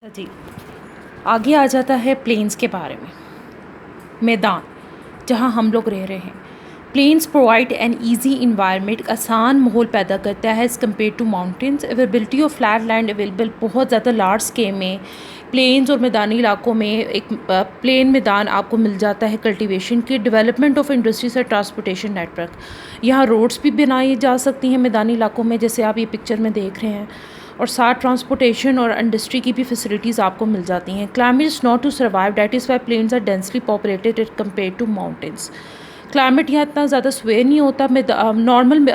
जी, आगे आ जाता है प्लेन्स के बारे में। मैदान जहाँ हम लोग रह रहे हैं, plains provide an easy environment, आसान माहौल पैदा करता है as compare to mountains. Availability of flat land available बहुत ज़्यादा लार्ज स्केल में प्लेन्स और मैदानी इलाकों में एक प्लेन मैदान आपको मिल जाता है कल्टीवेशन की। डेवलपमेंट ऑफ इंडस्ट्रीज और ट्रांसपोर्टेशन नेटवर्क, यहाँ रोड्स भी बनाई जा सकती हैं मैदानी इलाकों में, जैसे आप ये पिक्चर में देख रहे हैं, और साथ ट्रांसपोर्टेशन और इंडस्ट्री की भी फैसिलिटीज़ आपको मिल जाती हैं। Climate is not to survive, that is why plains are densely populated at compare to mountains. Climate यहाँ इतना ज़्यादा स्वे नहीं होता, नॉर्मल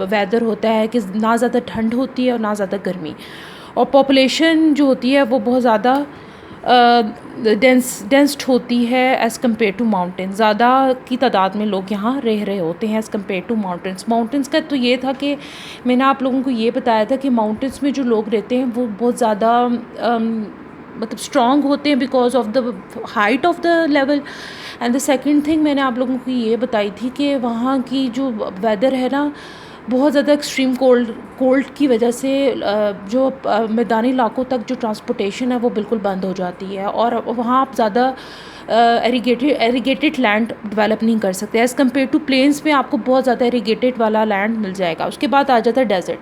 वेदर होता है कि ना ज़्यादा ठंड होती है और ना ज़्यादा गर्मी, और पॉपुलेशन जो होती है वो बहुत ज़्यादा डेंस्ड होती है एज़ कम्पेयर टू माउंटेन। ज़्यादा की तादाद में लोग यहाँ रह रहे होते हैं as compare to mountains. Mountains का तो ये था कि मैंने आप लोगों को ये बताया था कि माउंटेन्स में जो लोग रहते हैं वो बहुत ज़्यादा मतलब स्ट्रॉन्ग होते हैं because of the height of the level. And the second thing मैंने आप लोगों को ये बताई थी कि वहाँ की जो वेदर है ना, बहुत ज़्यादा एक्सट्रीम कोल्ड की वजह से जो मैदानी इलाकों तक जो ट्रांसपोर्टेशन है वो बिल्कुल बंद हो जाती है, और वहाँ आप ज़्यादा एरीगेटेड लैंड डेवलप नहीं कर सकते एज़ कम्पेयर टू प्लेन्स में आपको बहुत ज़्यादा एरीगेटेड वाला लैंड मिल जाएगा। उसके बाद आ जाता है desert.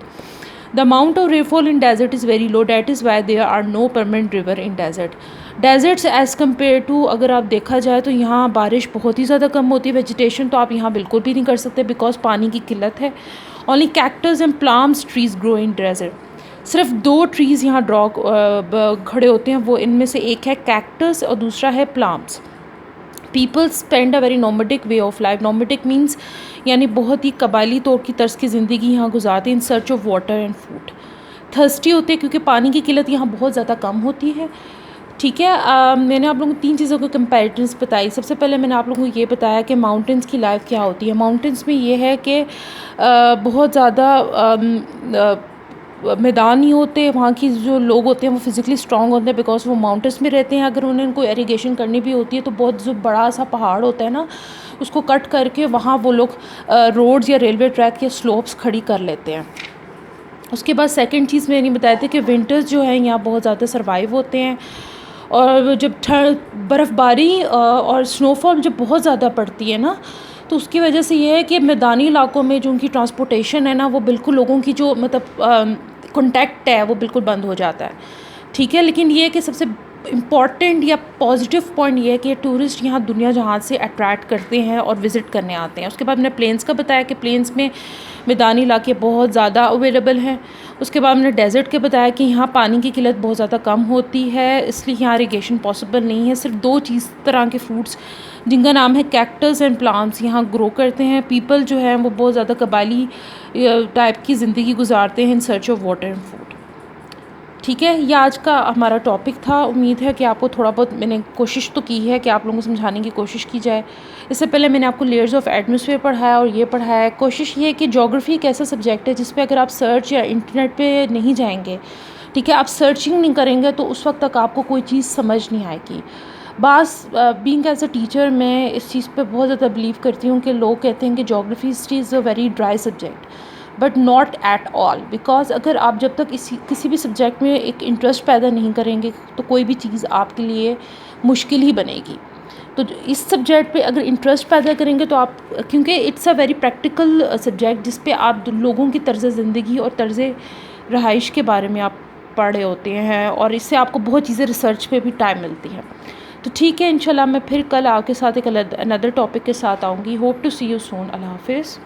The amount of rainfall in desert is very low, that is why there are no permanent river in desert. Deserts as compare to अगर आप देखा जाए तो यहाँ बारिश बहुत ही ज़्यादा कम होती है। वेजिटेशन तो आप यहाँ बिल्कुल भी नहीं कर सकते बिकॉज पानी की किल्लत है। Only cactus and palms trees grow in desert. सिर्फ 2 ट्रीज़ यहाँ खड़े होते हैं, वो इनमें से एक है कैक्टस और दूसरा है palms. People spend a very nomadic way of life. Nomadic means यानी बहुत ही कबायली तौर की तर्ज की ज़िंदगी यहाँ गुजारते हैं in search of water and food. Thirsty होते हैं क्योंकि पानी की किल्लत यहाँ बहुत ज़्यादा कम होती है। ठीक है, मैंने आप लोगों को 3 चीज़ों को कंपैरिजन्स बताई। सबसे पहले मैंने आप लोगों को ये बताया कि माउंटेन्स की लाइफ क्या होती है। माउंटेन्स में ये है कि बहुत ज़्यादा मैदान ही होते हैं, वहाँ की जो लोग होते हैं वो फिज़िकली स्ट्रॉन्ग होते हैं बिकॉज वो माउंटेन्स में रहते हैं। अगर उन्हें उनको इरिगेशन करनी भी होती है तो बहुत जो बड़ा सा पहाड़ होता है ना, उसको कट करके वहाँ वो लोग रोड्स या रेलवे ट्रैक या स्लोप्स खड़ी कर लेते हैं। उसके बाद सेकंड चीज़ मैंने बताया था कि विंटर्स जो हैं यहाँ बहुत ज़्यादा सर्वाइव होते हैं, और जब बर्फ़बारी और स्नोफॉल जब बहुत ज़्यादा पड़ती है ना, तो उसकी वजह से ये है कि मैदानी इलाकों में जो उनकी ट्रांसपोर्टेशन है ना, वो बिल्कुल लोगों की जो मतलब कॉन्टैक्ट है वो बिल्कुल बंद हो जाता है। ठीक है, लेकिन ये है कि सबसे इम्पॉर्टेंट या पॉजिटिव पॉइंट ये है कि टूरिस्ट यहाँ दुनिया जहाँ से अट्रैक्ट करते हैं और विज़िट करने आते हैं। उसके बाद मैंने प्लेन्स का बताया कि प्लेन्स में मैदानी इलाके बहुत ज़्यादा अवेलेबल हैं। उसके बाद मैंने डेजर्ट के बताया कि यहाँ पानी की किल्लत बहुत ज़्यादा कम होती है, इसलिए यहाँ इरिगेशन पॉसिबल नहीं है। सिर्फ 2 तरह के फ्रूट्स जिनका नाम है कैक्टस एंड प्लाम्स यहाँ ग्रो करते हैं। पीपल जो है वो बहुत ज़्यादा कबायली टाइप की ज़िंदगी गुजारते हैं in search of water and food. ठीक है, ये आज का हमारा टॉपिक था। उम्मीद है कि आपको थोड़ा बहुत मैंने कोशिश तो की है कि आप लोगों को समझाने की कोशिश की जाए। इससे पहले मैंने आपको लेयर्स ऑफ एटमॉस्फेयर पढ़ाया और ये पढ़ाया। कोशिश ये है कि ज्योग्राफी एक ऐसा सब्जेक्ट है जिस पे अगर आप सर्च या इंटरनेट पे नहीं जाएंगे, ठीक है, आप सर्चिंग नहीं करेंगे तो उस वक्त तक आपको कोई चीज़ समझ नहीं आएगी। बीइंग एज अ टीचर मैं इस चीज़ पे बहुत ज़्यादा बिलीव करती हूँ कि लोग कहते हैं कि geography is a very dry subject, but not at all. Because अगर आप जब तक किसी भी सब्जेक्ट में एक इंटरेस्ट पैदा नहीं करेंगे तो कोई भी चीज़ आपके लिए मुश्किल ही बनेगी। तो इस सब्जेक्ट पे अगर इंटरेस्ट पैदा करेंगे तो आप, क्योंकि it's a very practical subject जिस पे आप लोगों की तर्ज़ ज़िंदगी और तर्ज़ रहाइश के बारे में आप पढ़ रहे होते हैं, और इससे आपको बहुत चीज़ें रिसर्च पे भी टाइम मिलती है। तो ठीक है, इंशाल्लाह मैं फिर कल आपके साथ एक अनदर टॉपिक के साथ आऊँगी। Hope to see you soon. अल्लाह हाफिज़।